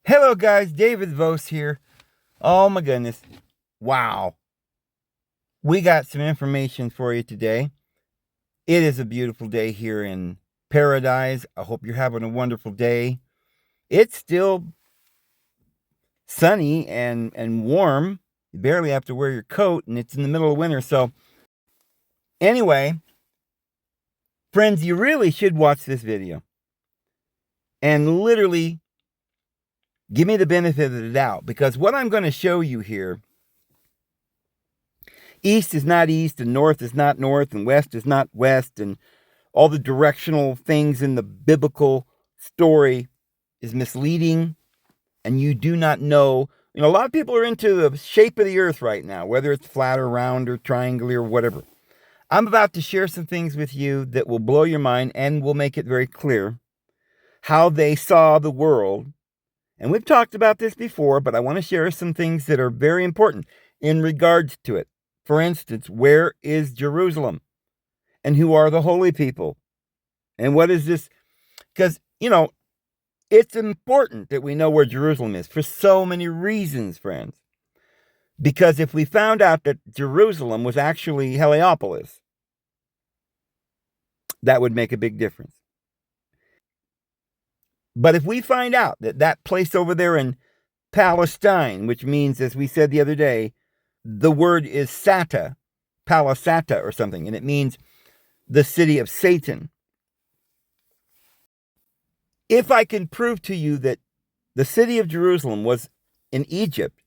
Hello guys, David Vos here. Oh my goodness. Wow. We got some information for you today. It is a beautiful day here in paradise. I hope you're having a wonderful day. It's still sunny and warm. You barely have to wear your coat, and it's in the middle of winter. So anyway, friends, you really should watch this video and literally give me the benefit of the doubt, because what I'm going to show you here, east is not east, and north is not north, and west is not west, and all the directional things in the biblical story is misleading, and you do not know. A lot of people are into the shape of the earth right now, whether it's flat or round or triangular or whatever. I'm about to share some things with you that will blow your mind and will make it very clear how they saw the world. And we've talked about this before, but I want to share some things that are very important in regards to it. For instance, where is Jerusalem? And who are the holy people? And what is this? Because, it's important that we know where Jerusalem is for so many reasons, friends. Because if we found out that Jerusalem was actually Heliopolis, that would make a big difference. But if we find out that that place over there in Palestine, which means, as we said the other day, the word is Sata, Palisata or something, and it means the city of Satan. If I can prove to you that the city of Jerusalem was in Egypt,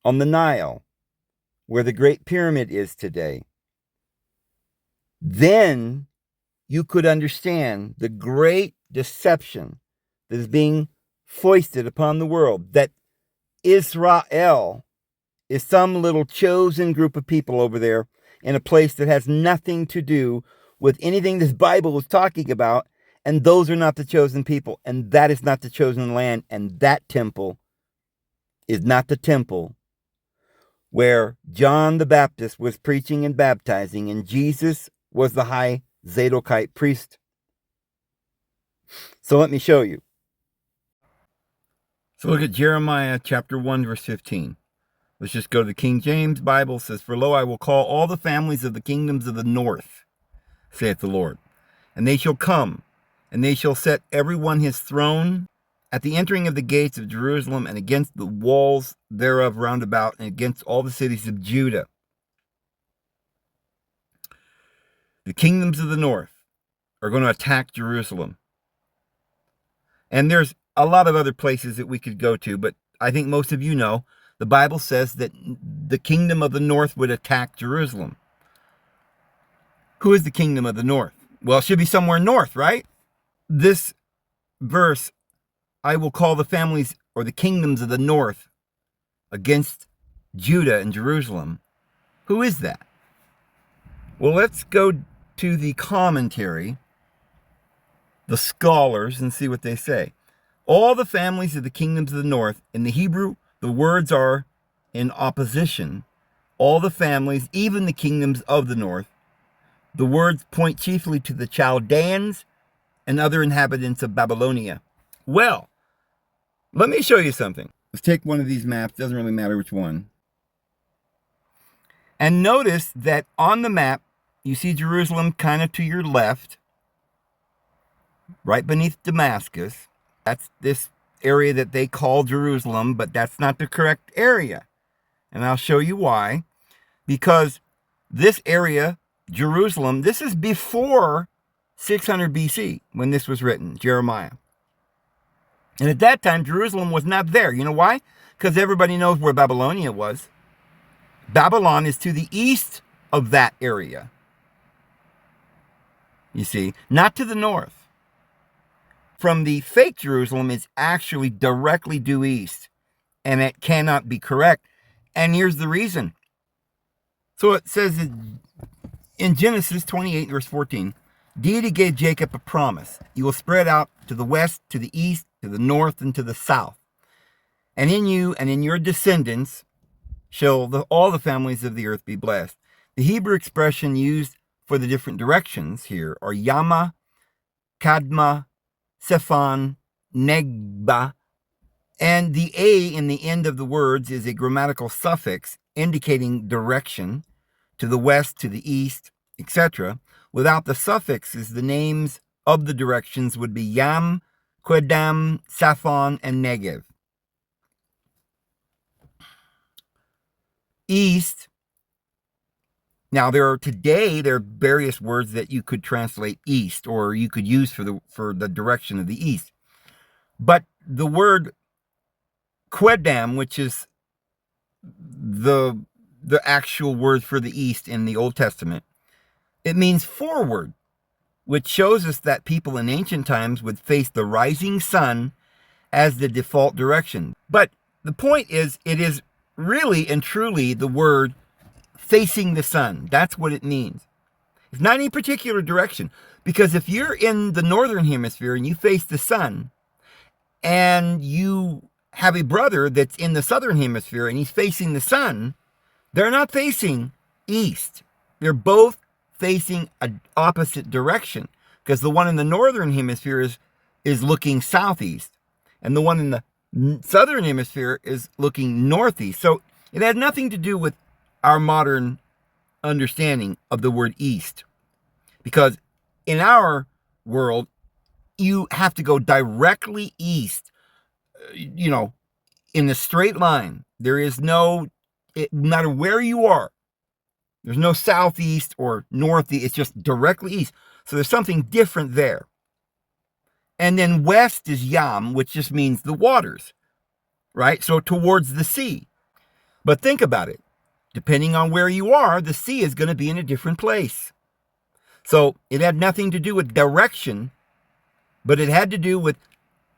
on the Nile, where the Great Pyramid is today, then you could understand the great deception that is being foisted upon the world, that Israel is some little chosen group of people over there in a place that has nothing to do with anything this Bible is talking about, and those are not the chosen people, and that is not the chosen land, and that temple is not the temple where John the Baptist was preaching and baptizing, and Jesus was the high Zadokite priest. So let me show you. So look at Jeremiah chapter 1, verse 15. Let's just go to the King James Bible. It says, "For lo, I will call all the families of the kingdoms of the north, saith the Lord. And they shall come, and they shall set every one his throne at the entering of the gates of Jerusalem, and against the walls thereof round about, and against all the cities of Judah." The kingdoms of the north are going to attack Jerusalem. And there's a lot of other places that we could go to, but I think most of you know the Bible says that the kingdom of the north would attack Jerusalem. Who is the kingdom of the north? Well, it should be somewhere north, right? This verse, "I will call the families or the kingdoms of the north against Judah and Jerusalem." Who is that? Well, let's go to the commentary, the scholars, and see what they say. All the families of the kingdoms of the north. In the Hebrew, the words are in opposition. All the families, even the kingdoms of the north. The words point chiefly to the Chaldeans and other inhabitants of Babylonia. Well, let me show you something. Let's take one of these maps. Doesn't really matter which one. And notice that on the map, you see Jerusalem kind of to your left, right beneath Damascus. That's this area that they call Jerusalem, but that's not the correct area. And I'll show you why. Because this area, Jerusalem, this is before 600 BC when this was written, Jeremiah. And at that time, Jerusalem was not there. You know why? Because everybody knows where Babylonia was. Babylon is to the east of that area. You see, not to the north. From the fake Jerusalem is actually directly due east, and it cannot be correct. And here's the reason. So it says in Genesis 28, verse 14, "Deity gave Jacob a promise. You will spread out to the west, to the east, to the north, and to the south. And in you and in your descendants shall all the families of the earth be blessed." The Hebrew expression used for the different directions here are Yama, Kadma, Sephon, Negba, And the A in the end of the words is a grammatical suffix indicating direction to the west, to the east, etc. Without the suffixes, the names of the directions would be Yam, Quedam, Saphon, and Negev. East. Now there are various words that you could translate east, or you could use for the direction of the east. But the word Quedam, which is the actual word for the east in the Old Testament, it means forward, which shows us that people in ancient times would face the rising sun as the default direction. But the point is, it is really and truly the word facing the sun. That's what it means. It's not any particular direction, because if you're in the northern hemisphere and you face the sun, and you have a brother that's in the southern hemisphere and he's facing the sun, they're not facing east. They're both facing an opposite direction, because the one in the northern hemisphere is looking southeast, and the one in the southern hemisphere is looking northeast. So it had nothing to do with our modern understanding of the word east, because in our world, you have to go directly east, in a straight line. There is no matter where you are, there's no southeast or northeast. It's just directly east. So there's something different there. And then west is Yam, which just means the waters, right? So towards the sea. But think about it. Depending on where you are, the sea is going to be in a different place. So it had nothing to do with direction, but it had to do with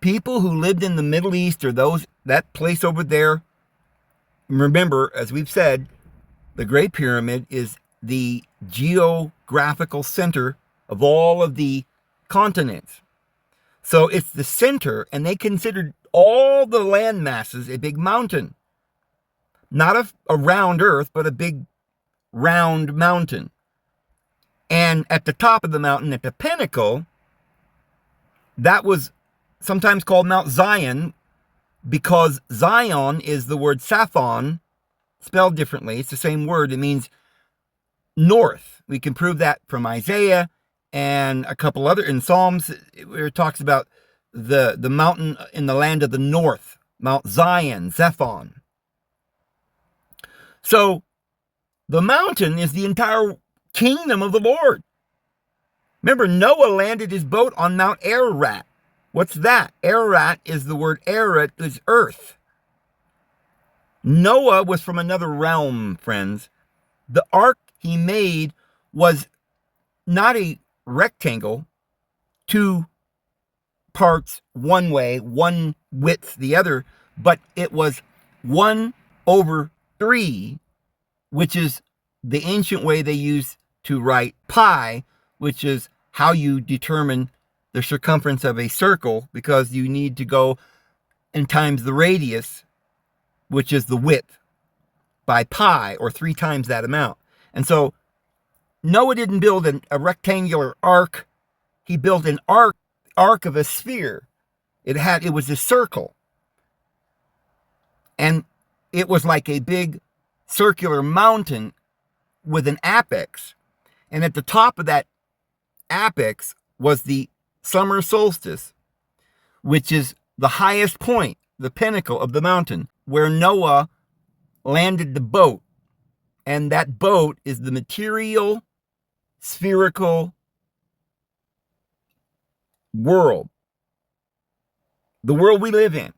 people who lived in the Middle East, or that place over there. Remember, as we've said, the Great Pyramid is the geographical center of all of the continents. So it's the center, and they considered all the land masses a big mountain. Not a round earth, but a big round mountain. And at the top of the mountain, at the pinnacle, that was sometimes called Mount Zion, because Zion is the word Saphon, spelled differently. It's the same word. It means north. We can prove that from Isaiah and a couple other, in Psalms, where it talks about the mountain in the land of the north, Mount Zion, Zephon. So the mountain is the entire kingdom of the Lord. Remember, Noah landed his boat on Mount Ararat. What's that? Ararat is the word Ararat, is earth. Noah was from another realm, friends. The ark he made was not a rectangle, two parts one way, one width the other, but it was 1/3, which is the ancient way they used to write pi, which is how you determine the circumference of a circle, because you need to go and times the radius, which is the width, by pi, or 3 times that amount. And so Noah didn't build a rectangular ark. He built an ark of a sphere. It was a circle. And it was like a big circular mountain with an apex. And at the top of that apex was the summer solstice, which is the highest point, the pinnacle of the mountain, where Noah landed the boat. And that boat is the material, spherical world, the world we live in.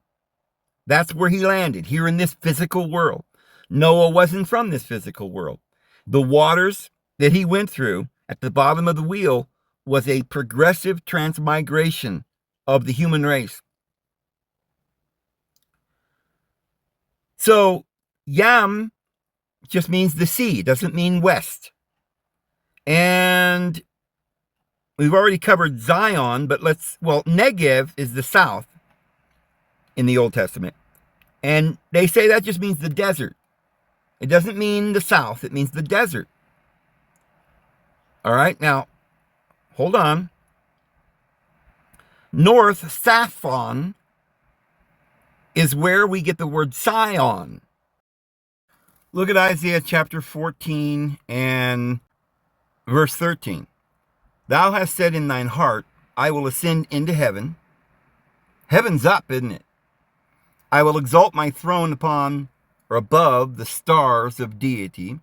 That's where he landed, here in this physical world. Noah wasn't from this physical world. The waters that he went through at the bottom of the wheel was a progressive transmigration of the human race. So Yam just means the sea, doesn't mean west. And we've already covered Zion, but Negev is the south in the Old Testament. And they say that just means the desert. It doesn't mean the south, it means the desert. All right, now, hold on. North, Saphon, is where we get the word Sion. Look at Isaiah chapter 14 and verse 13. Thou hast said in thine heart, I will ascend into heaven. Heaven's up, isn't it? I will exalt my throne upon or above the stars of deity.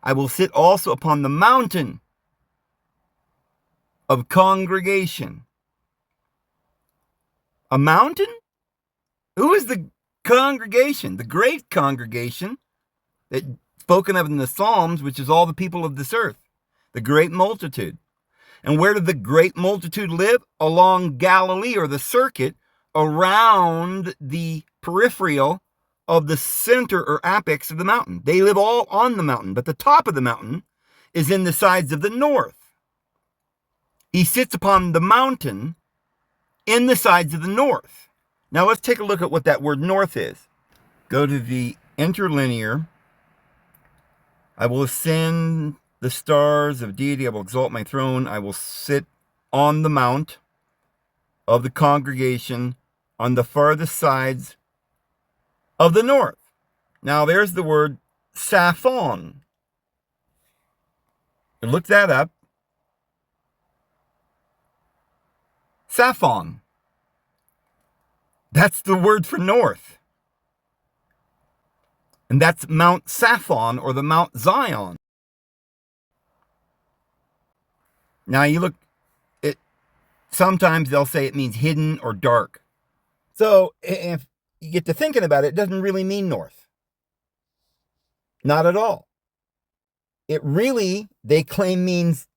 I will sit also upon the mountain of congregation. A mountain? Who is the congregation? The great congregation that spoken of in the Psalms, which is all the people of this earth, the great multitude. And where did the great multitude live? Along Galilee, or the circuit around the peripheral of the center or apex of the mountain. They live all on the mountain, but the top of the mountain is in the sides of the north. He sits upon the mountain in the sides of the north. Now let's take a look at what that word north is. Go to the interlinear. I will ascend the stars of deity. I will exalt my throne. I will sit on the mount of the congregation on the farthest sides of the north. Now there's the word Saphon. Look that up. Saphon. That's the word for north. And that's Mount Saphon, or the Mount Zion. Now you look, sometimes they'll say it means hidden or dark. So if you get to thinking about it, it doesn't really mean north. Not at all. It really, they claim, means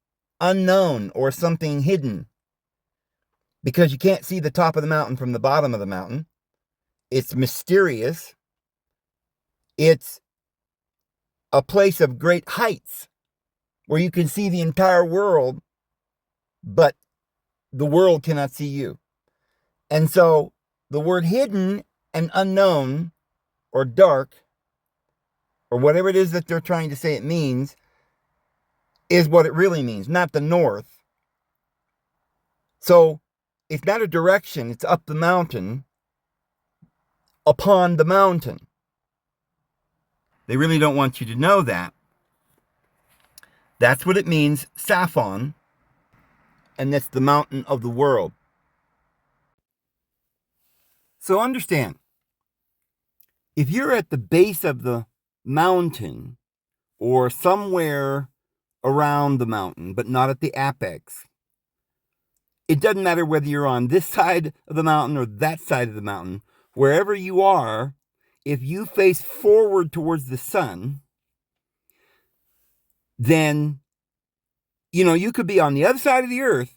unknown or something hidden. Because you can't see the top of the mountain from the bottom of the mountain. It's mysterious. It's a place of great heights where you can see the entire world, but the world cannot see you. And so the word hidden and unknown or dark, or whatever it is that they're trying to say it means, is what it really means, not the north. So it's not a direction, it's up the mountain, upon the mountain. They really don't want you to know that. That's what it means, Saphon, and that's the mountain of the world. So understand, if you're at the base of the mountain or somewhere around the mountain, but not at the apex, it doesn't matter whether you're on this side of the mountain or that side of the mountain. Wherever you are, if you face forward towards the sun, then, you could be on the other side of the earth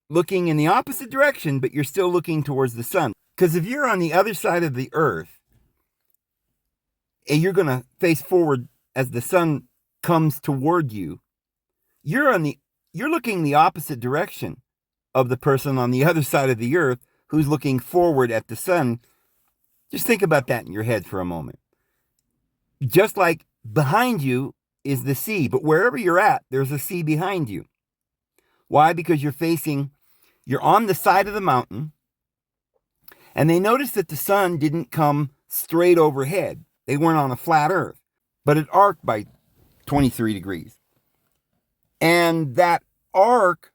looking in the opposite direction, but you're still looking towards the sun. Because if you're on the other side of the earth, and you're going to face forward as the sun comes toward you, you're looking the opposite direction of the person on the other side of the earth who's looking forward at the sun. Just think about that in your head for a moment. Just like behind you is the sea, but wherever you're at, there's a sea behind you. Why? Because you're on the side of the mountain, and they noticed that the sun didn't come straight overhead. They weren't on a flat earth, but it arced by 23 degrees. And that arc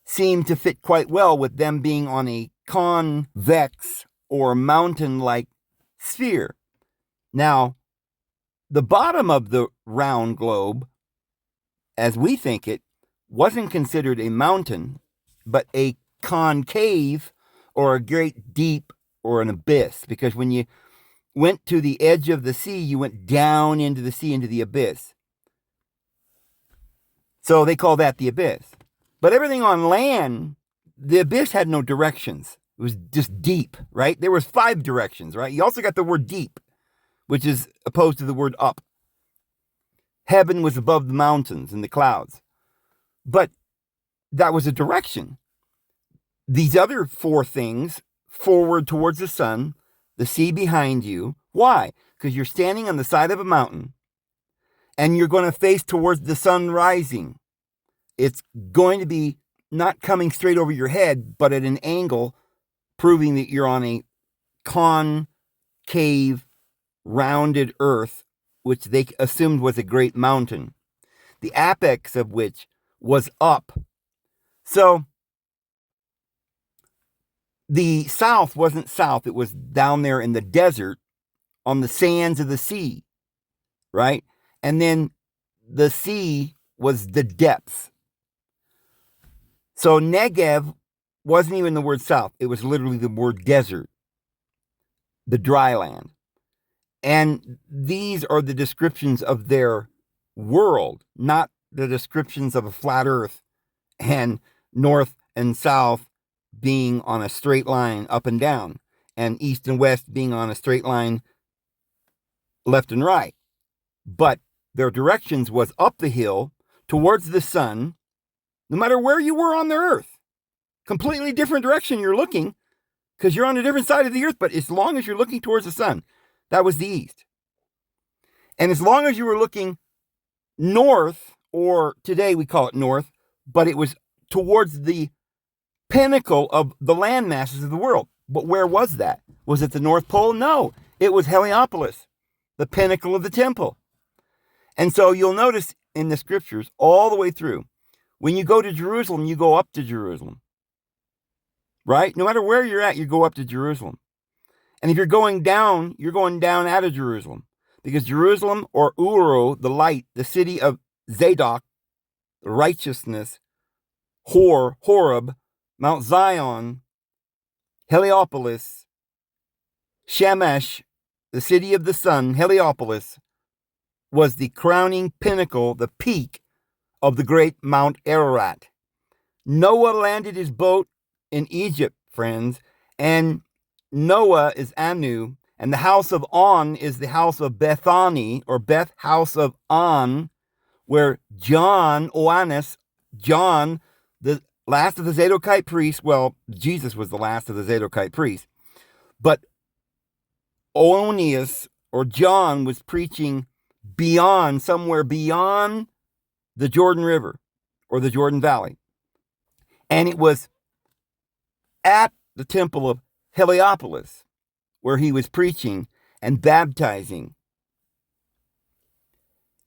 seemed to fit quite well with them being on a convex or mountain-like sphere. Now, the bottom of the round globe, as we think it, wasn't considered a mountain, but a concave or a great deep or an abyss. Because when you went to the edge of the sea, you went down into the sea, into the abyss. So they call that the abyss. But everything on land, the abyss had no directions. It was just deep, right? There was 5 directions, right? You also got the word deep, which is opposed to the word up. Heaven was above the mountains and the clouds. But that was a direction. These other 4 things, forward towards the sun, the sea behind you. Why? Because you're standing on the side of a mountain and you're going to face towards the sun rising. It's going to be not coming straight over your head, but at an angle, proving that you're on a concave, rounded earth, which they assumed was a great mountain, the apex of which was up. So the south wasn't south. It was down there in the desert on the sands of the sea, right? And then the sea was the depths. So Negev wasn't even the word south. It was literally the word desert, the dry land. And these are the descriptions of their world, not the descriptions of a flat earth and north and south being on a straight line up and down, and east and west being on a straight line left and right. But their directions was up the hill towards the sun, no matter where you were on the earth. Completely different direction you're looking, because you're on a different side of the earth, but as long as you're looking towards the sun, that was the east. And as long as you were looking north, or today we call it north, but it was towards the pinnacle of the land masses of the world. But where was that? Was it the North Pole? No, it was Heliopolis, the pinnacle of the temple. And so you'll notice in the scriptures all the way through, when you go to Jerusalem, you go up to Jerusalem, right? No matter where you're at, you go up to Jerusalem. And if you're going down out of Jerusalem, because Jerusalem, or Uru, the light, the city of Zadok, righteousness, Horeb, Mount Zion, Heliopolis, Shemesh, the city of the sun, Heliopolis, was the crowning pinnacle, the peak of the great Mount Ararat. Noah landed his boat in Egypt, friends, and Noah is Anu, and the house of On is the house of Bethany, or Beth, house of On, where John, the last of the Zadokite priests, well, Jesus was the last of the Zadokite priests, but Onias, or John, was preaching somewhere beyond the Jordan River, or the Jordan Valley. And it was at the temple of Heliopolis where he was preaching and baptizing.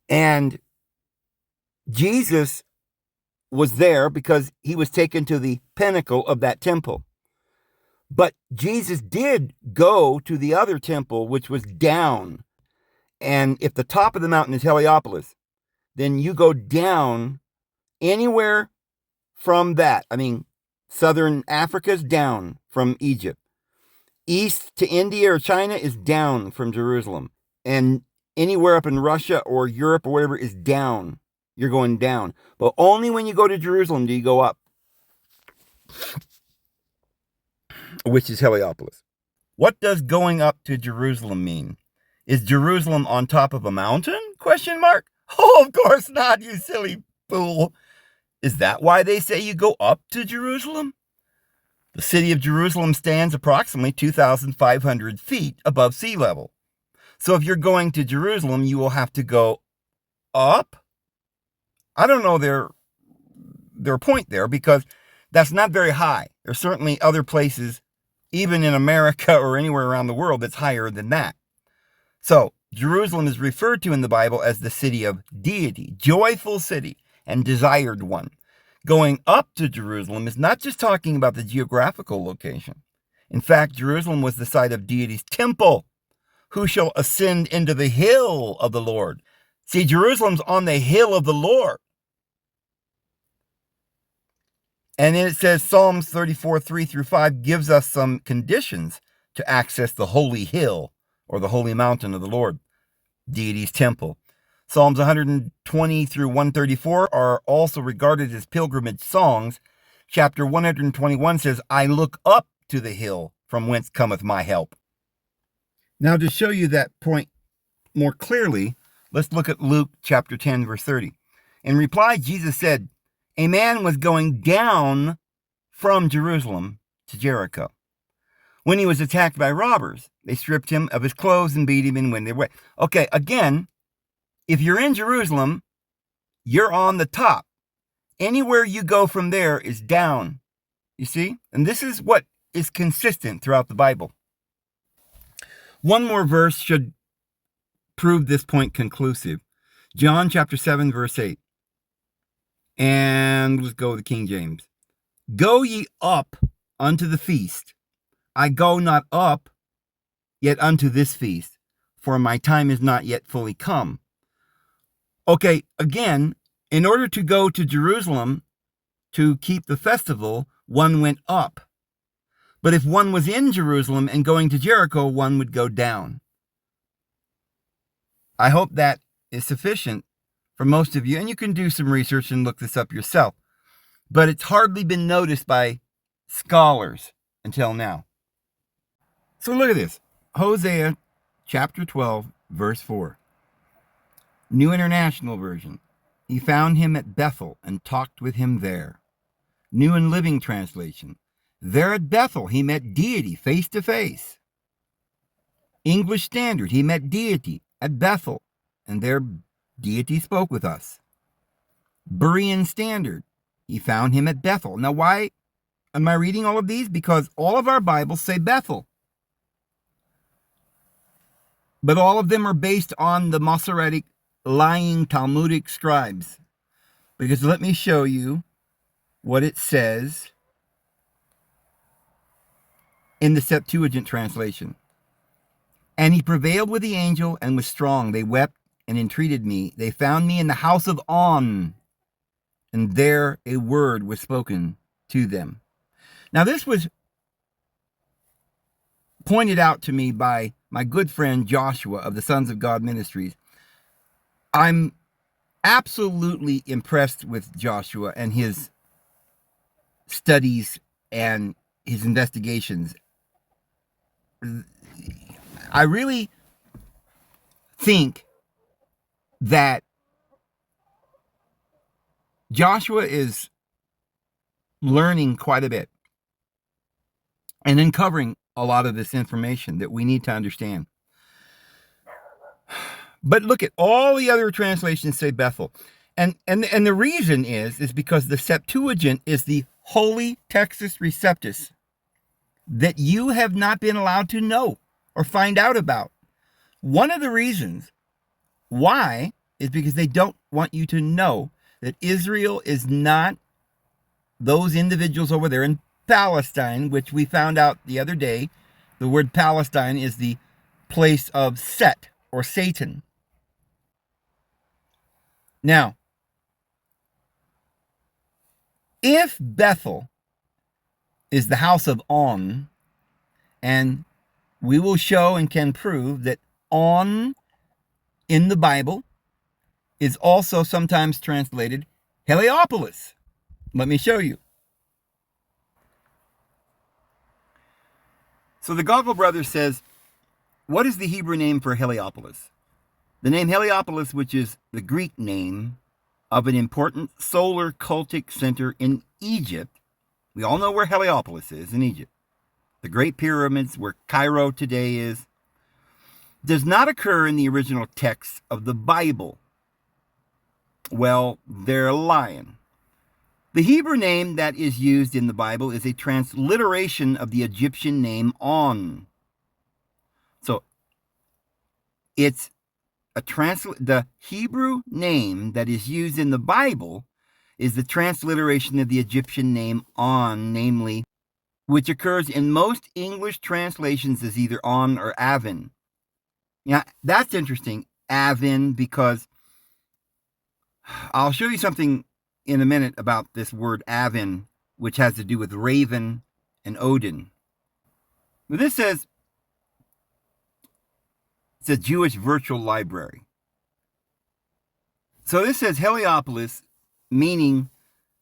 And Jesus was there because he was taken to the pinnacle of that temple. But Jesus did go to the other temple, which was down. And if the top of the mountain is Heliopolis, then you go down anywhere from that. I mean, southern Africa's down from Egypt. East to India or China is down from Jerusalem. And anywhere up in Russia or Europe or whatever is down. You're going down. But only when you go to Jerusalem do you go up, which is Heliopolis. What does going up to Jerusalem mean? Is Jerusalem on top of a mountain? Question mark. Oh, of course not, you silly fool. Is that why they say you go up to Jerusalem? The city of Jerusalem stands approximately 2,500 feet above sea level. So if you're going to Jerusalem, you will have to go up. I don't know their point there, because that's not very high. There's certainly other places, even in America or anywhere around the world, that's higher than that. So Jerusalem is referred to in the Bible as the city of deity, joyful city, and desired one. Going up to Jerusalem is not just talking about the geographical location. In fact, Jerusalem was the site of deity's temple. Who shall ascend into the hill of the Lord? See, Jerusalem's on the hill of the Lord. And then it says Psalms 34, 3-5 gives us some conditions to access the holy hill, or the holy mountain of the Lord, deity's temple. Psalms 120 through 134 are also regarded as pilgrimage songs. Chapter 121 says, I look up to the hill from whence cometh my help. Now, to show you that point more clearly, let's look at Luke chapter 10, verse 30. In reply, Jesus said, a man was going down from Jerusalem to Jericho. When he was attacked by robbers, they stripped him of his clothes and beat him and went their way. Okay, again, if you're in Jerusalem, you're on the top. Anywhere you go from there is down. You see? And this is what is consistent throughout the Bible. One more verse should prove this point conclusive. John chapter 7, verse 8. And let's go with the King James. Go ye up unto the feast. I go not up yet unto this feast, for my time is not yet fully come. Okay, again, in order to go to Jerusalem to keep the festival, one went up. But if one was in Jerusalem and going to Jericho, one would go down. I hope that is sufficient for most of you, and you can do some research and look this up yourself. But it's hardly been noticed by scholars until now. So look at this. Hosea chapter 12, verse 4. New International Version. He found him at Beth-El and talked with him there. New and Living Translation. There at Beth-El he met deity face to face. English Standard. He met deity at Beth-El, and there deity spoke with us. Berean Standard. He found him at Beth-El. Now, why am I reading all of these? Because all of our Bibles say Beth-El. But all of them are based on the Masoretic, lying Talmudic scribes. Because let me show you what it says in the Septuagint translation. And he prevailed with the angel and was strong. They wept and entreated me. They found me in the house of On, and there a word was spoken to them. Now this was pointed out to me by my good friend Joshua of the Sons of God Ministries. I'm absolutely impressed with Joshua and his studies and his investigations. I really think that Joshua is learning quite a bit and uncovering a lot of this information that we need to understand. But look at all the other translations say Beth-El. And the reason is because the Septuagint is the holy Textus Receptus that you have not been allowed to know or find out about. One of the reasons why is because they don't want you to know that Israel is not those individuals over there in Palestine, which we found out the other day. The word Palestine is the place of Set or Satan. Now, if Beth-El is the house of On, and we will show and can prove that On in the Bible is also sometimes translated Heliopolis. Let me show you. So the Goggle Brother says, what is the Hebrew name for Heliopolis? The name Heliopolis, which is the Greek name of an important solar cultic center in Egypt. We all know where Heliopolis is in Egypt. The Great Pyramids, where Cairo today is, does not occur in the original text of the Bible. Well, they're lying. The Hebrew name that is used in the Bible is a transliteration of the Egyptian name On. So it's the Hebrew name that is used in the Bible is the transliteration of the Egyptian name On, namely, which occurs in most English translations as either On or Avin. Now, that's interesting, Avin, because I'll show you something in a minute about this word Avin, which has to do with Raven and Odin. But this says, it's a Jewish virtual library. So this says Heliopolis, meaning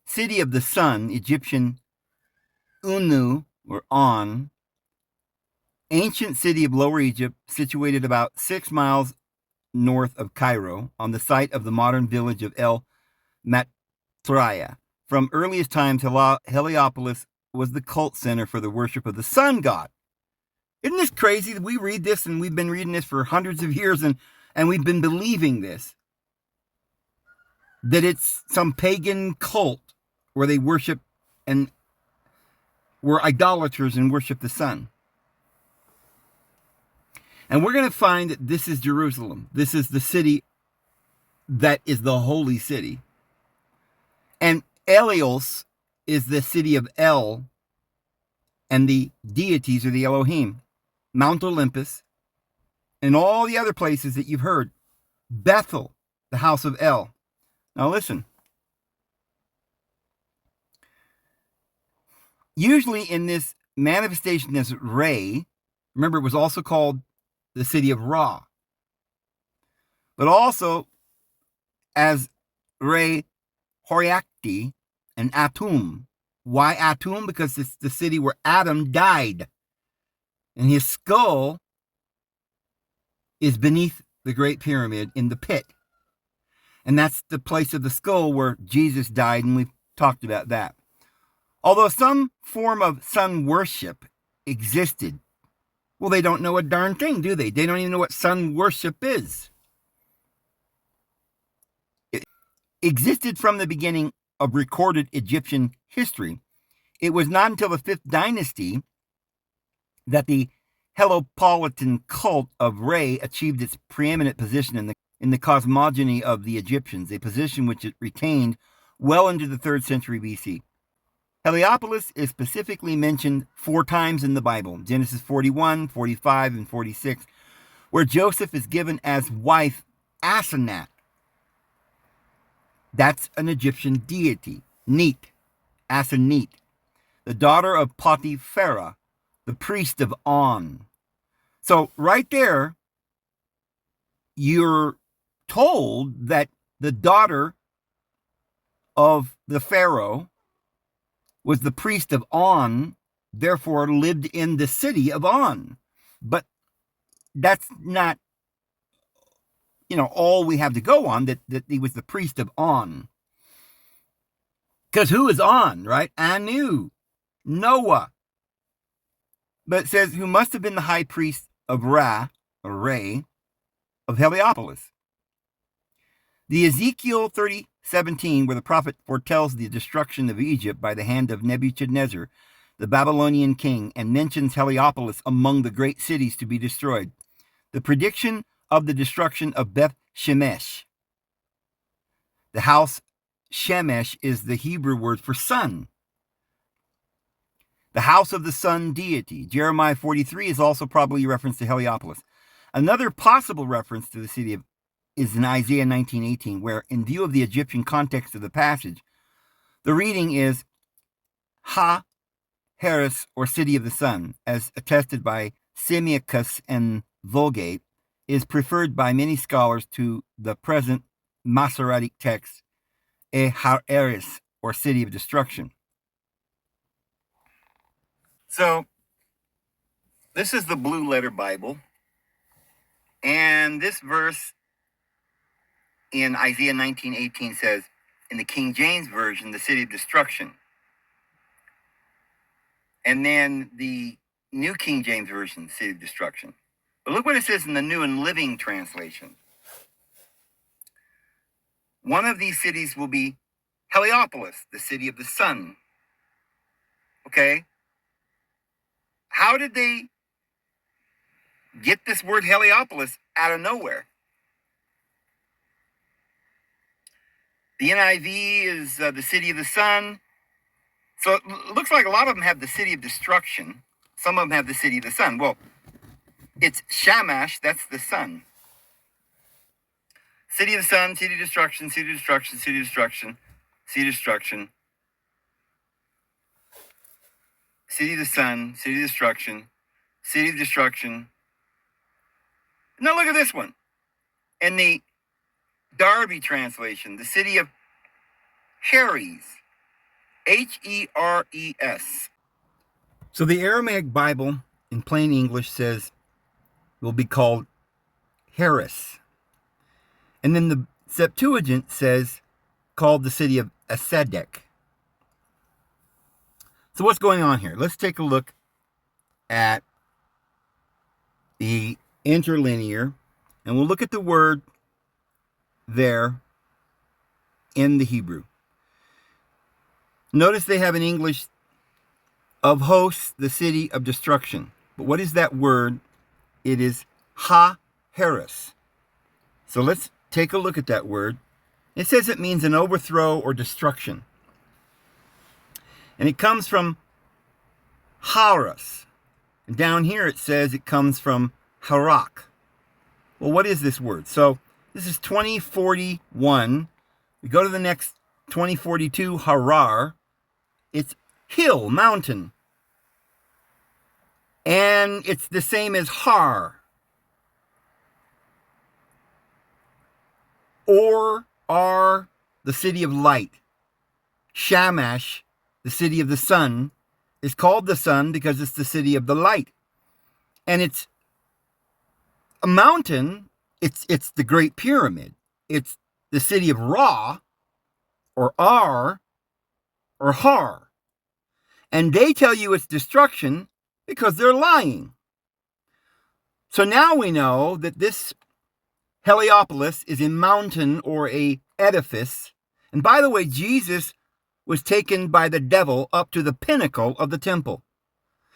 city of the sun, Egyptian Unu, or On, ancient city of Lower Egypt, situated about 6 miles north of Cairo, on the site of the modern village of El Matraya. From earliest times, Heliopolis was the cult center for the worship of the sun god. Isn't this crazy that we read this, and we've been reading this for hundreds of years, and we've been believing this? That it's some pagan cult where they worship and were idolaters and worship the sun. And we're going to find that this is Jerusalem. This is the city that is the holy city. And Elios is the city of El, and the deities are the Elohim. Mount Olympus, and all the other places that you've heard. Beth-El, the house of El. Now listen. Usually in this manifestation as Re, remember it was also called the city of Ra, but also as Re Horiakti and Atum. Why Atum? Because it's the city where Adam died, and his skull is beneath the Great Pyramid in the pit. And that's the place of the skull where Jesus died, and we've talked about that. Although some form of sun worship existed, well, they don't know a darn thing, do they? They don't even know what sun worship is. It existed from the beginning of recorded Egyptian history. It was not until the 5th dynasty that the Heliopolitan cult of Re achieved its preeminent position in the cosmogony of the Egyptians, a position which it retained well into the 3rd century BC. Heliopolis is specifically mentioned 4 times in the Bible, Genesis 41, 45, and 46, where Joseph is given as wife Asenath. That's an Egyptian deity, Neat, Asenath, the daughter of Potipharah, the priest of On. So right there, you're told that the daughter of the Pharaoh was the priest of On, therefore lived in the city of On. But that's not, all we have to go on, that he was the priest of On. Because who is On, right? Anu, Noah. But it says, who must have been the high priest of Ra, or Re, of Heliopolis. The Ezekiel 30:17, where the prophet foretells the destruction of Egypt by the hand of Nebuchadnezzar, the Babylonian king, and mentions Heliopolis among the great cities to be destroyed. The prediction of the destruction of Beth Shemesh. The house Shemesh is the Hebrew word for sun. The house of the sun deity. Jeremiah 43 is also probably a reference to Heliopolis. Another possible reference to the city is in Isaiah 19:18, where, in view of the Egyptian context of the passage, the reading is Ha Heres, or city of the sun, as attested by Semiochus and Vulgate, is preferred by many scholars to the present Masoretic text, Eres, or city of destruction. So, this is the Blue Letter Bible, and this verse in Isaiah 19:18 says, in the King James Version, the city of destruction. And then the New King James Version, city of destruction. But look what it says in the New and Living Translation. One of these cities will be Heliopolis, the city of the sun. Okay? How did they get this word Heliopolis out of nowhere? The NIV is the city of the sun. So it looks like a lot of them have the city of destruction. Some of them have the city of the sun. Well, it's Shamash, that's the sun. City of the sun, city of destruction, city of destruction, city of destruction, city of destruction. City of the sun, city of destruction, city of destruction. Now look at this one. In the Darby translation, the city of Heres. Heres. So the Aramaic Bible in plain English says will be called Heres. And then the Septuagint says called the city of Asedek. So what's going on here? Let's take a look at the interlinear, and we'll look at the word there in the Hebrew. Notice they have in English of hosts, the city of destruction. But what is that word? It is ha-heres. So let's take a look at that word. It says it means an overthrow or destruction. And it comes from haras. And down here it says it comes from harak. Well, what is this word? So this is 2041. We go to the next 2042, harar. It's hill, mountain. And it's the same as har. Or are the city of light. Shamash, the city of the sun, is called the sun because it's the city of the light. And it's a mountain. It's the Great Pyramid. It's the city of Ra, or Ar, or Har. And they tell you it's destruction because they're lying. So now we know that this Heliopolis is a mountain or a edifice. And by the way, Jesus was taken by the devil up to the pinnacle of the temple.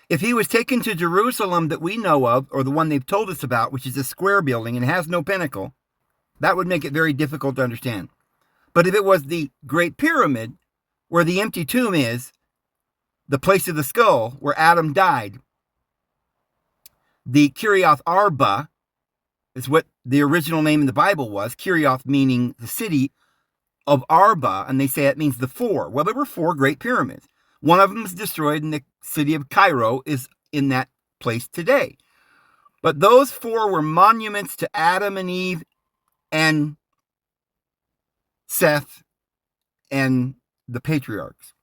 If he was taken to Jerusalem that we know of, or the one they've told us about, which is a square building and has no pinnacle, that would make it very difficult to understand. But if it was the Great Pyramid, where the empty tomb is, the place of the skull where Adam died, the Kirioth Arba is what the original name in the Bible was, Kirioth meaning the city of Arba, and they say it means the four. Well, there were four great pyramids. One of them was destroyed, and the city of Cairo is in that place today. But those four were monuments to Adam and Eve and Seth and the patriarchs.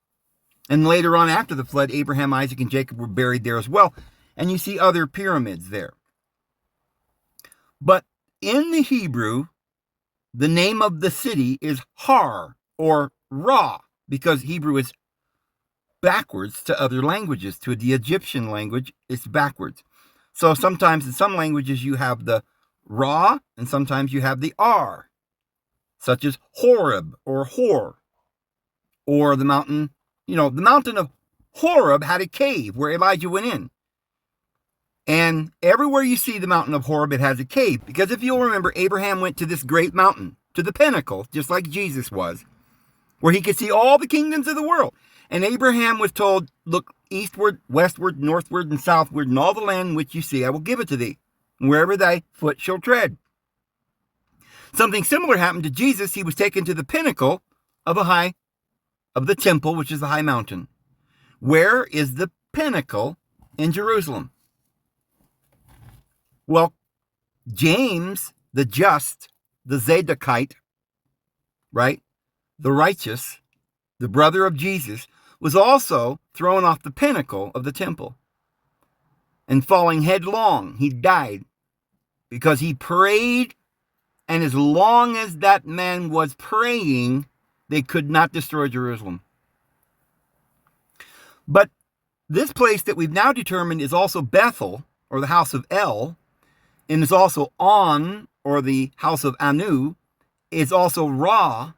And later on, after the flood, Abraham, Isaac, and Jacob were buried there as well. And you see other pyramids there. But in the Hebrew, the name of the city is Har, or Ra, because Hebrew is backwards to other languages. To the Egyptian language, it's backwards. So sometimes in some languages you have the Ra, and sometimes you have the R, such as Horeb or Hor, or the mountain. The mountain of Horeb had a cave where Elijah went in. And everywhere you see the mountain of Horeb, it has a cave. Because if you'll remember, Abraham went to this great mountain, to the pinnacle, just like Jesus was, where he could see all the kingdoms of the world. And Abraham was told, look eastward, westward, northward, and southward, and all the land which you see, I will give it to thee, and wherever thy foot shall tread. Something similar happened to Jesus. He was taken to the pinnacle of the temple, which is the high mountain. Where is the pinnacle in Jerusalem? Well, James, the just, the Zadokite, right? The righteous, the brother of Jesus, was also thrown off the pinnacle of the temple. And falling headlong, he died because he prayed. And as long as that man was praying, they could not destroy Jerusalem. But this place that we've now determined is also Beth-El, or the house of El, and is also On, or the house of Anu. It's also Ra,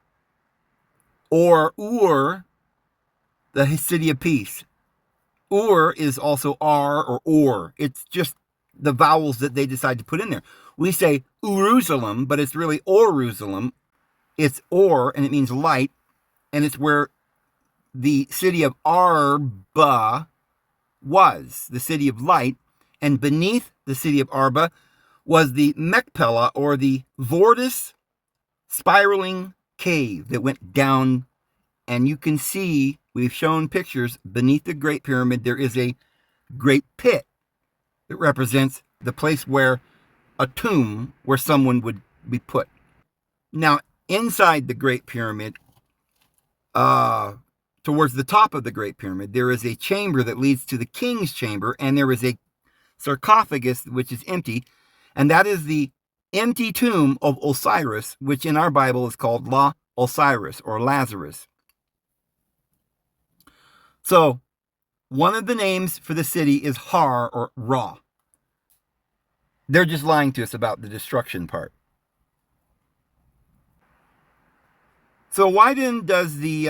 or Ur, the city of peace. Ur is also R or Or. It's just the vowels that they decide to put in there. We say Uruzalem, but it's really Oruzalem. It's Or, and it means light, and it's where the city of Arba was, the city of light, and beneath the city of Arba was the Machpelah, or the Vortis spiraling cave that went down. And you can see, we've shown pictures, beneath the Great Pyramid, there is a great pit that represents the place where a tomb, where someone would be put. Now, inside the Great Pyramid, towards the top of the Great Pyramid, there is a chamber that leads to the king's chamber, and there is a sarcophagus which is empty, and that is the empty tomb of Osiris, which in our Bible is called La Osiris, or Lazarus. So, one of the names for the city is Har, or Ra. They're just lying to us about the destruction part. So why then does the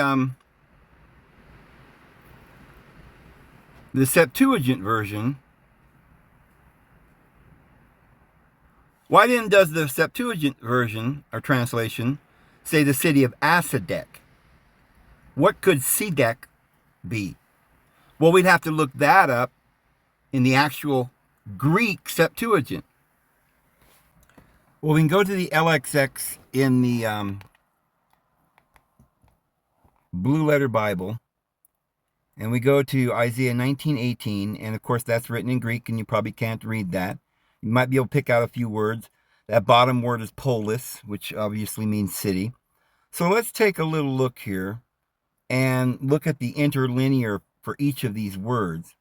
Septuagint version Why then does the Septuagint version or translation say the city of Asadek? What could Sedek be? Well, we'd have to look that up in the actual Greek Septuagint. Well, we can go to the LXX in the Blue Letter Bible, and we go to Isaiah 19:18, and of course that's written in Greek, and you probably can't read that. You might be able to pick out a few words. That bottom word is polis, which obviously means city. So let's take a little look here and look at the interlinear for each of these words.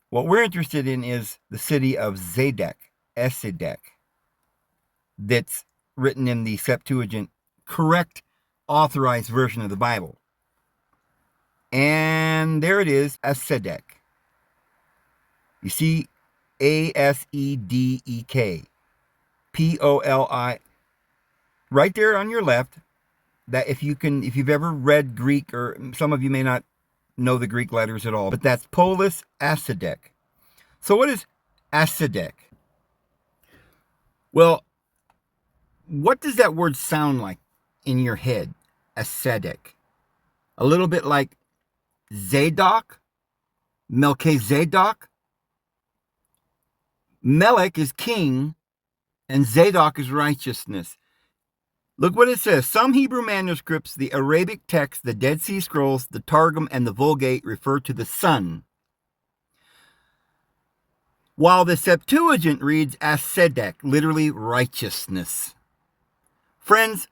What we're interested in is the city of Zadok, Esedek, that's written in the Septuagint, correct authorized version of the Bible. And there it is, Asedek. You see Asedek, Poli, right there on your left. That if you've ever read Greek, or some of you may not know the Greek letters at all, but that's Polis Asedek. So what is Asedek? Well, what does that word sound like in your head? Asedek. A little bit like Zadok, Melchizedek. Melech is king, and Zadok is righteousness. Look what it says. Some Hebrew manuscripts, the Arabic text, the Dead Sea Scrolls, the Targum, and the Vulgate refer to the sun, while the Septuagint reads Asedek, literally righteousness. Friends,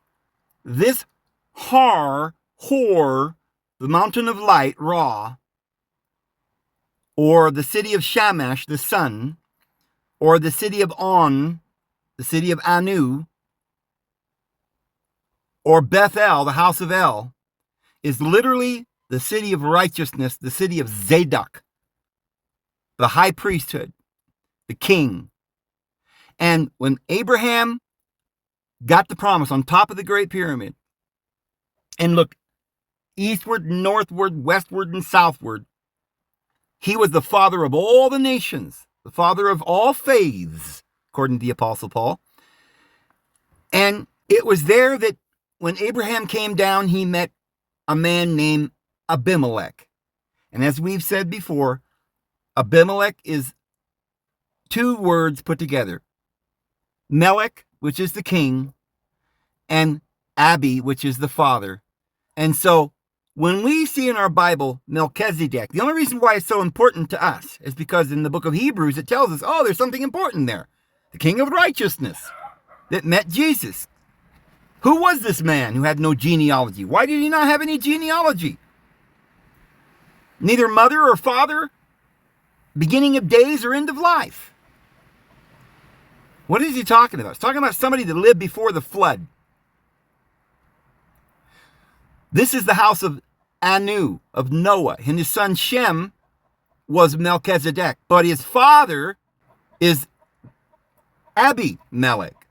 this Hor, the mountain of light, Ra, or the city of Shamash, the sun, or the city of On, the city of Anu, or Beth-El, the house of El, is literally the city of righteousness, the city of Zadok, the high priesthood, the king. And when Abraham got the promise on top of the Great Pyramid and looked eastward, northward, westward, and southward, he was the father of all the nations, the father of all faiths, according to the Apostle Paul. And it was there that when Abraham came down, he met a man named Abimelech. And as we've said before, Abimelech is two words put together. Melech, which is the king, and Abi, which is the father. And so when we see in our Bible Melchizedek, the only reason why it's so important to us is because in the book of Hebrews it tells us, oh, there's something important there. The king of righteousness that met Jesus. Who was this man who had no genealogy? Why did he not have any genealogy? Neither mother or father, beginning of days or end of life. What is he talking about? He's talking about somebody that lived before the flood. This is the house of Anu, of Noah, and his son Shem was Melchizedek, but his father is Abimelech.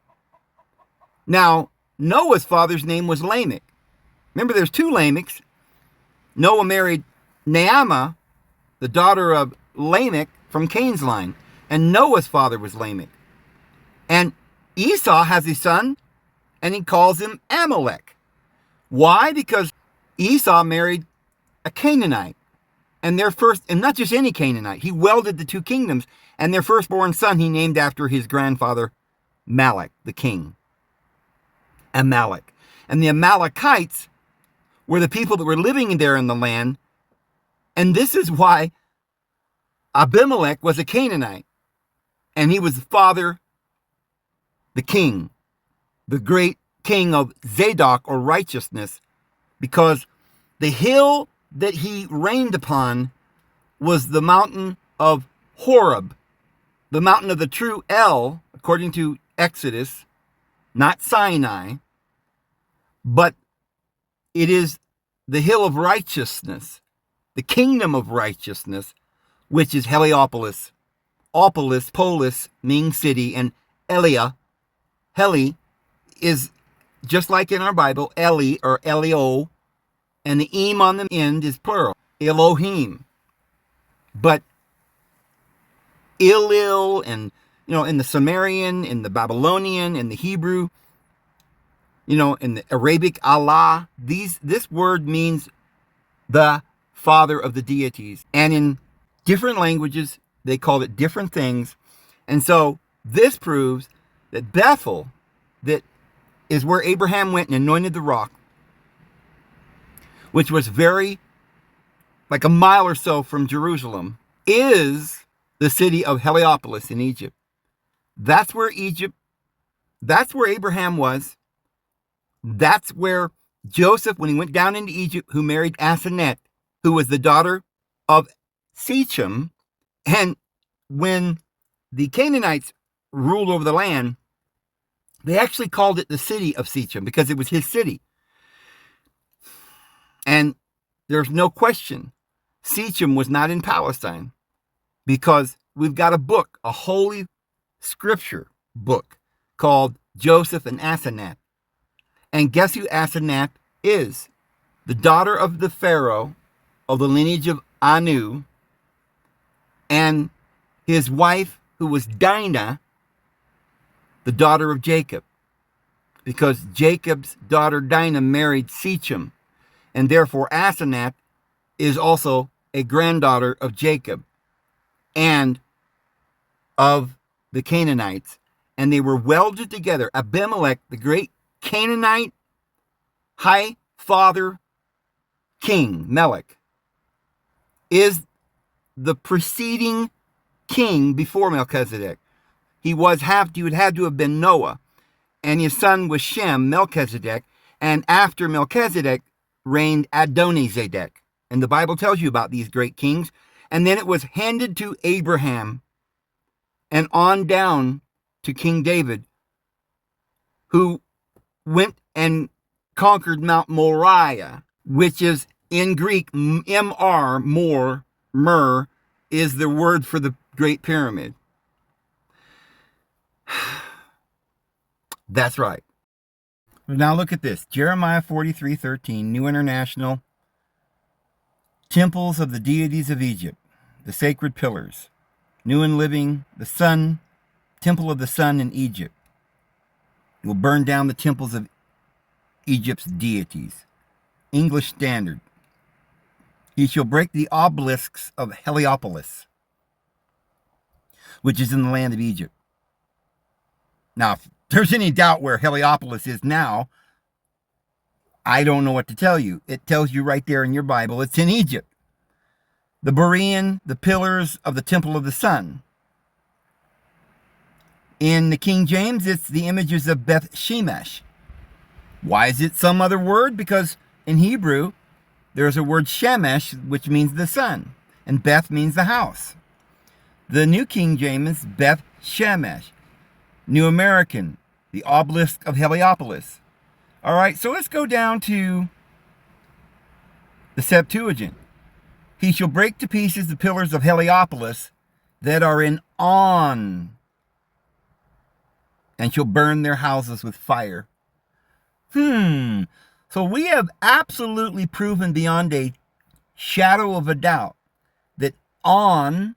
Now, Noah's father's name was Lamech. Remember, there's two Lamechs. Noah married Naamah, the daughter of Lamech from Cain's line, and Noah's father was Lamech. And Esau has a son, and he calls him Amalek. Why? Because Esau married a Canaanite, and not just any Canaanite, he welded the two kingdoms, and their firstborn son he named after his grandfather Malek, the king. Amalek. And the Amalekites were the people that were living there in the land, and this is why Abimelech was a Canaanite, and he was the father, the king, the great king of Zadok, or righteousness, because the hill that he reigned upon was the mountain of Horeb, the mountain of the true El, according to Exodus, not Sinai, but it is the hill of righteousness, the kingdom of righteousness, which is Heliopolis. Opolis, polis, meaning city, and Heli is just like in our Bible, Eli or Elio, and the im on the end is plural, Elohim. But Ilil and in the Sumerian, in the Babylonian, in the Hebrew, in the Arabic, Allah, this word means the father of the deities. And in different languages, they called it different things. And so this proves that Beth-El, that is where Abraham went and anointed the rock, which was like a mile or so from Jerusalem, is the city of Heliopolis in Egypt. That's where Abraham was. That's where Joseph, when he went down into Egypt, who married Asenath, who was the daughter of Shechem. And when the Canaanites ruled over the land, they actually called it the city of Shechem because it was his city. And there's no question, Shechem was not in Palestine, because we've got a book, a holy scripture book called Joseph and Asenath. And guess who Asenath is? The daughter of the Pharaoh of the lineage of Anu, and his wife, who was Dinah, the daughter of Jacob, because Jacob's daughter Dinah married Shechem, and therefore Asenath is also a granddaughter of Jacob and of the Canaanites, and they were welded together. Abimelech, the great Canaanite high father king, Melech, is the preceding king before Melchizedek. He would have to have been Noah, and his son was Shem, Melchizedek, and after Melchizedek reigned Adonizedek. And the Bible tells you about these great kings. And then it was handed to Abraham and on down to King David, who went and conquered Mount Moriah, which is in Greek, M-R, Mur, is the word for the Great Pyramid. That's right. Now look at this. Jeremiah 43:13, New International. Temples of the deities of Egypt, the sacred pillars. New and Living, the sun, temple of the sun in Egypt. It will burn down the temples of Egypt's deities. English Standard. He shall break the obelisks of Heliopolis, which is in the land of Egypt. Now, if there's any doubt where Heliopolis is now, I don't know what to tell you. It tells you right there in your Bible. It's in Egypt. The Berean, the pillars of the temple of the sun. In the King James, it's the images of Beth Shemesh. Why is it some other word? Because in Hebrew, there's a word Shemesh, which means the sun, and Beth means the house. The New King James, Beth Shemesh. New American, the obelisk of Heliopolis. All right, so let's go down to the Septuagint. He shall break to pieces the pillars of Heliopolis that are in On, and shall burn their houses with fire. So we have absolutely proven beyond a shadow of a doubt that On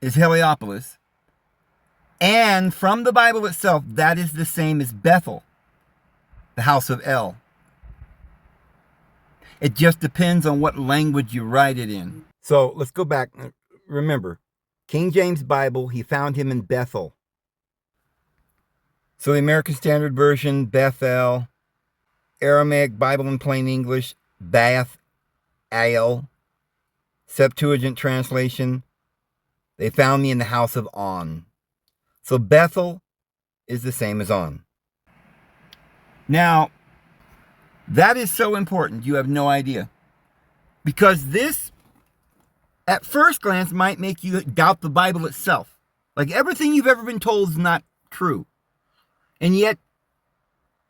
is Heliopolis, and from the Bible itself, that is the same as Beth-El, the house of El. It just depends on what language you write it in. So let's go back. Remember, King James Bible, he found him in Beth-El. So the American Standard Version, Beth-El. Aramaic Bible in Plain English, Beth-El. Septuagint translation, they found me in the house of On. So Beth-El is the same as On. Now, that is so important, you have no idea. Because this, at first glance, might make you doubt the Bible itself. Like everything you've ever been told is not true. And yet,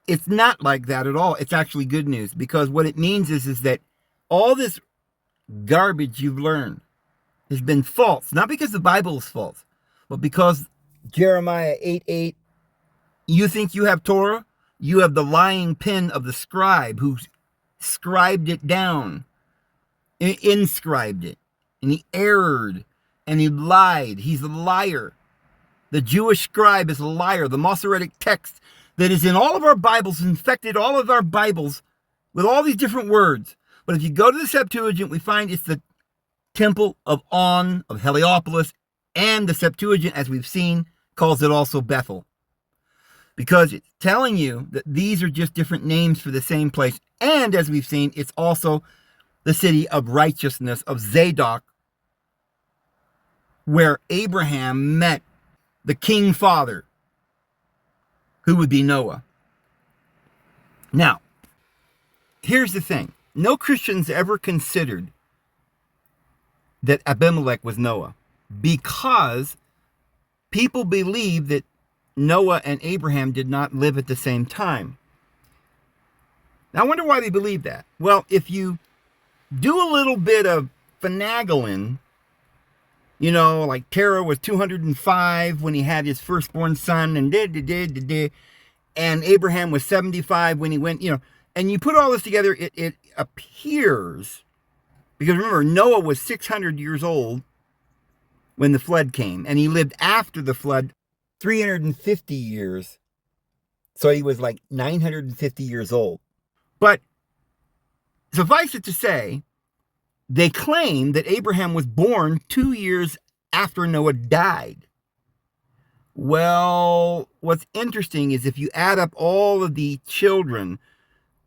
it's not like that at all. It's actually good news. Because what it means is that all this garbage you've learned has been false. Not because the Bible is false, but because Jeremiah 8:8, you think you have Torah? You have the lying pen of the scribe who scribed it down, inscribed it, and he erred, and he lied. He's a liar. the Jewish scribe, is a liar. The Masoretic text that is in all of our Bibles, infected all of our Bibles with all these different words. But if you go to the Septuagint, we find it's the temple of On, of Heliopolis, and the Septuagint, as we've seen, calls it also Beth-El. Because it's telling you that these are just different names for the same place. And as we've seen, it's also the city of righteousness of Zadok, where Abraham met the king father, who would be Noah. Now, here's the thing. No Christians ever considered that Abimelech was Noah, because people believe that Noah and Abraham did not live at the same time. Now, I wonder why they believe that. Well, if you do a little bit of finagling, like Terah was 205 when he had his firstborn son, and and Abraham was 75 when he went, and you put all this together, it appears, because remember, Noah was 600 years old when the flood came, and he lived after the flood 350 years. So he was like 950 years old. But suffice it to say, they claim that Abraham was born 2 years after Noah died. Well, what's interesting is if you add up all of the children,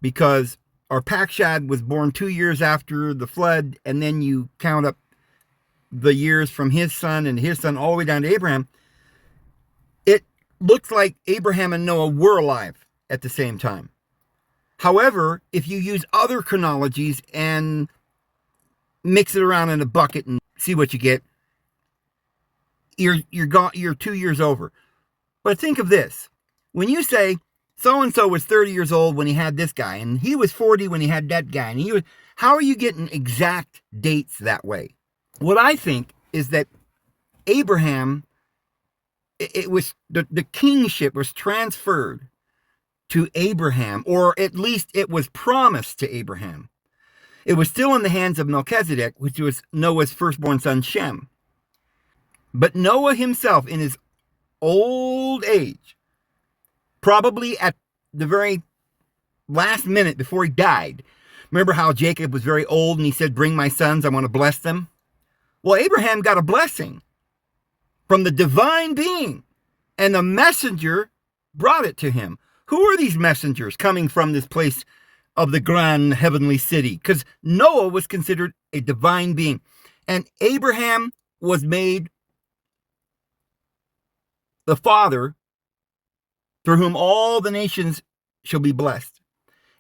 because Arpachshad was born 2 years after the flood, and then you count up the years from his son and his son all the way down to Abraham, it looks like Abraham and Noah were alive at the same time. However, if you use other chronologies and mix it around in a bucket and see what you get, you're 2 years over. But think of this. When you say so-and-so was 30 years old when he had this guy, and he was 40 when he had that guy, and how are you getting exact dates that way? What I think is that Abraham, it was the kingship was transferred to Abraham, or at least it was promised to Abraham. It was still in the hands of Melchizedek, which was Noah's firstborn son, Shem. But Noah himself, in his old age, probably at the very last minute before he died, remember how Jacob was very old and he said, "Bring my sons, I want to bless them"? Well, Abraham got a blessing from the divine being, and the messenger brought it to him. Who are these messengers coming from this place of the grand heavenly city? Because Noah was considered a divine being, and Abraham was made the father through whom all the nations shall be blessed.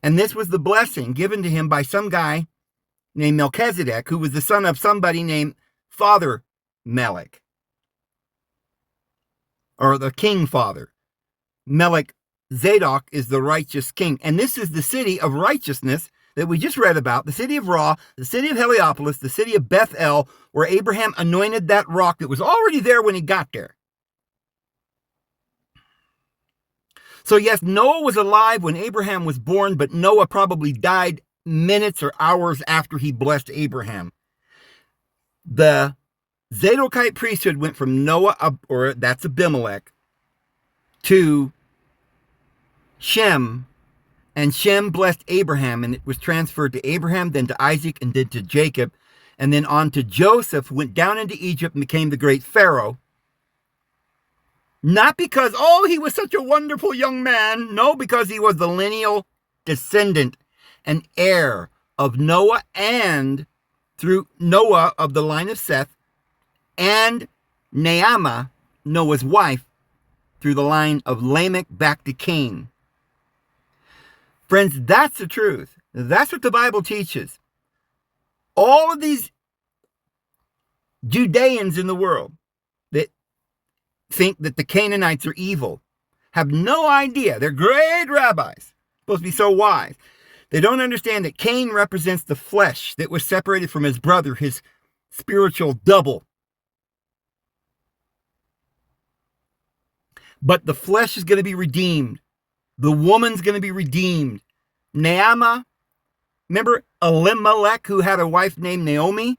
And this was the blessing given to him by some guy named Melchizedek, who was the son of somebody named Father Melech, or the king father. Melech Zadok is the righteous king. And this is the city of righteousness that we just read about, the city of Ra, the city of Heliopolis, the city of Beth-El, where Abraham anointed that rock that was already there when he got there. So yes, Noah was alive when Abraham was born, but Noah probably died minutes or hours after he blessed Abraham. The Zadokite priesthood went from Noah, or that's Abimelech, to Shem, and Shem blessed Abraham, and it was transferred to Abraham, then to Isaac, and then to Jacob, and then on to Joseph, who went down into Egypt and became the great Pharaoh. Not because, he was such a wonderful young man. No, because he was the lineal descendant and heir of Noah, and through Noah of the line of Seth, and Naamah, Noah's wife, through the line of Lamech back to Cain. Friends, that's the truth. That's what the Bible teaches. All of these Judeans in the world that think that the Canaanites are evil have no idea. They're great rabbis, supposed to be so wise. They don't understand that Cain represents the flesh that was separated from his brother, his spiritual double. But the flesh is going to be redeemed. The woman's going to be redeemed. Naamah, remember Elimelech, who had a wife named Naomi,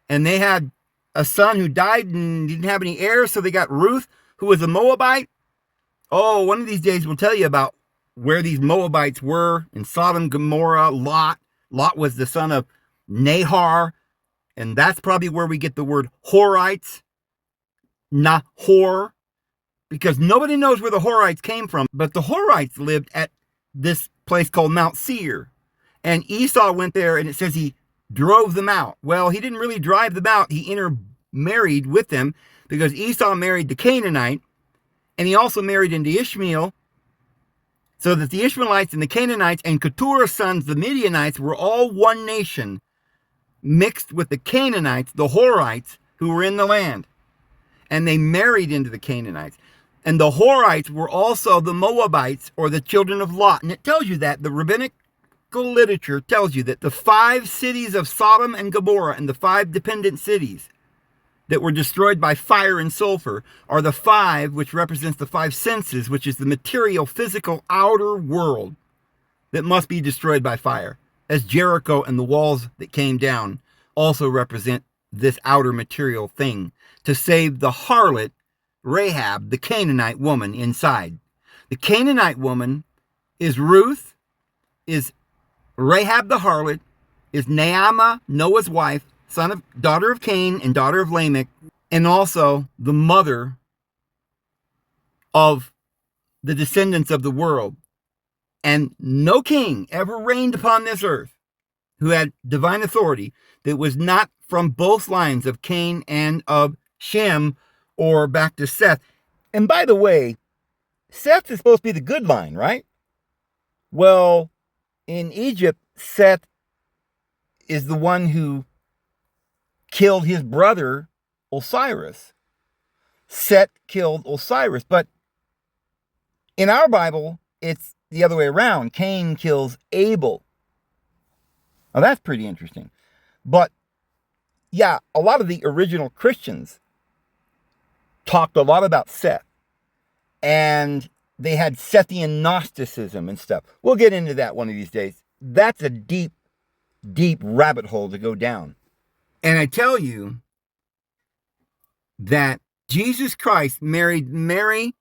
and they had a son who died and didn't have any heirs, so they got Ruth, who was a Moabite. Oh, one of these days we'll tell you about where these Moabites were in Sodom, Gomorrah, Lot. Lot was the son of Nahor, and that's probably where we get the word Horites, Nahor, because nobody knows where the Horites came from, but the Horites lived at this place called Mount Seir. And Esau went there, and it says he drove them out. Well, he didn't really drive them out. He intermarried with them because Esau married the Canaanite, and he also married into Ishmael, so that the Ishmaelites and the Canaanites and Keturah's sons, the Midianites, were all one nation, mixed with the Canaanites, the Horites, who were in the land. And they married into the Canaanites. And the Horites were also the Moabites, or the children of Lot. And it tells you that. The rabbinical literature tells you that the 5 cities of Sodom and Gomorrah and the 5 dependent cities that were destroyed by fire and sulfur are the 5 which represents the 5 senses, which is the material, physical, outer world that must be destroyed by fire. As Jericho and the walls that came down also represent this outer material thing to save the harlot Rahab, the Canaanite woman inside. The Canaanite woman is Ruth, is Rahab the harlot, is Naamah, Noah's wife, daughter of Cain and daughter of Lamech, and also the mother of the descendants of the world. And no king ever reigned upon this earth who had divine authority that was not from both lines of Cain and of Shem, or back to Seth. And by the way, Seth is supposed to be the good line, right? Well, in Egypt, Seth is the one who killed his brother Osiris. Seth killed Osiris, but in our Bible, it's the other way around. Cain kills Abel. Now that's pretty interesting. But yeah, a lot of the original Christians talked a lot about Seth, and they had Sethian Gnosticism and stuff. We'll get into that one of these days. That's a deep, deep rabbit hole to go down. And I tell you that Jesus Christ married Mary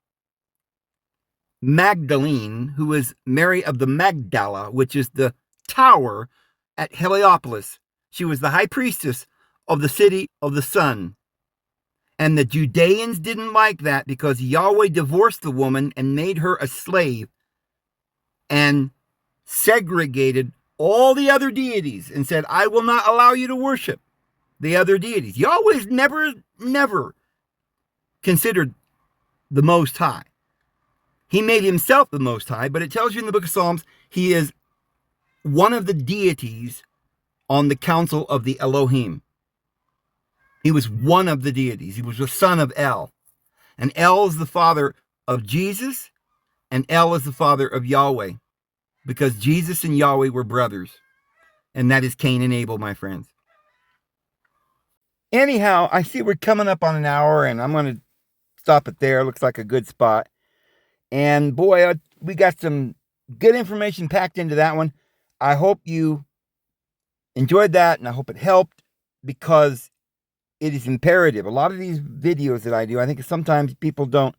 Magdalene, who was Mary of the Magdala, which is the tower at Heliopolis. She was the high priestess of the city of the sun. And the Judeans didn't like that because Yahweh divorced the woman and made her a slave and segregated all the other deities and said, I will not allow you to worship the other deities. Yahweh's never considered the Most High. He made himself the Most High, but it tells you in the book of Psalms, he is one of the deities on the council of the Elohim. He was one of the deities. He was the son of El. And El is the father of Jesus, and El is the father of Yahweh, because Jesus and Yahweh were brothers. And that is Cain and Abel, my friends. Anyhow, I see we're coming up on an hour, and I'm going to stop it there. Looks like a good spot. And boy, we got some good information packed into that one. I hope you enjoyed that, and I hope it helped, because it is imperative. A lot of these videos that I do, I think sometimes people don't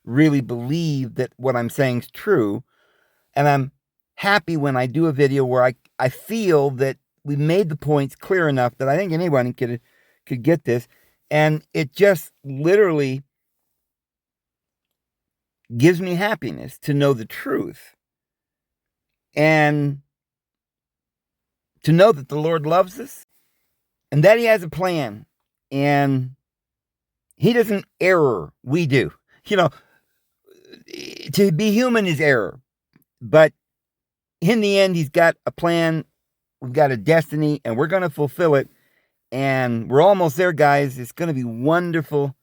really believe that what I'm saying is true. And I'm happy when I do a video where I feel that we made the points clear enough that I think anyone could get this. And it just literally gives me happiness to know the truth. And to know that the Lord loves us and that he has a plan. And he doesn't err. We do. You know, to be human is error. But in the end, he's got a plan. We've got a destiny, and we're going to fulfill it. And we're almost there, guys. It's going to be wonderful.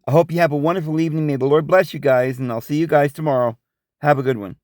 I hope you have a wonderful evening. May the Lord bless you guys, and I'll see you guys tomorrow. Have a good one.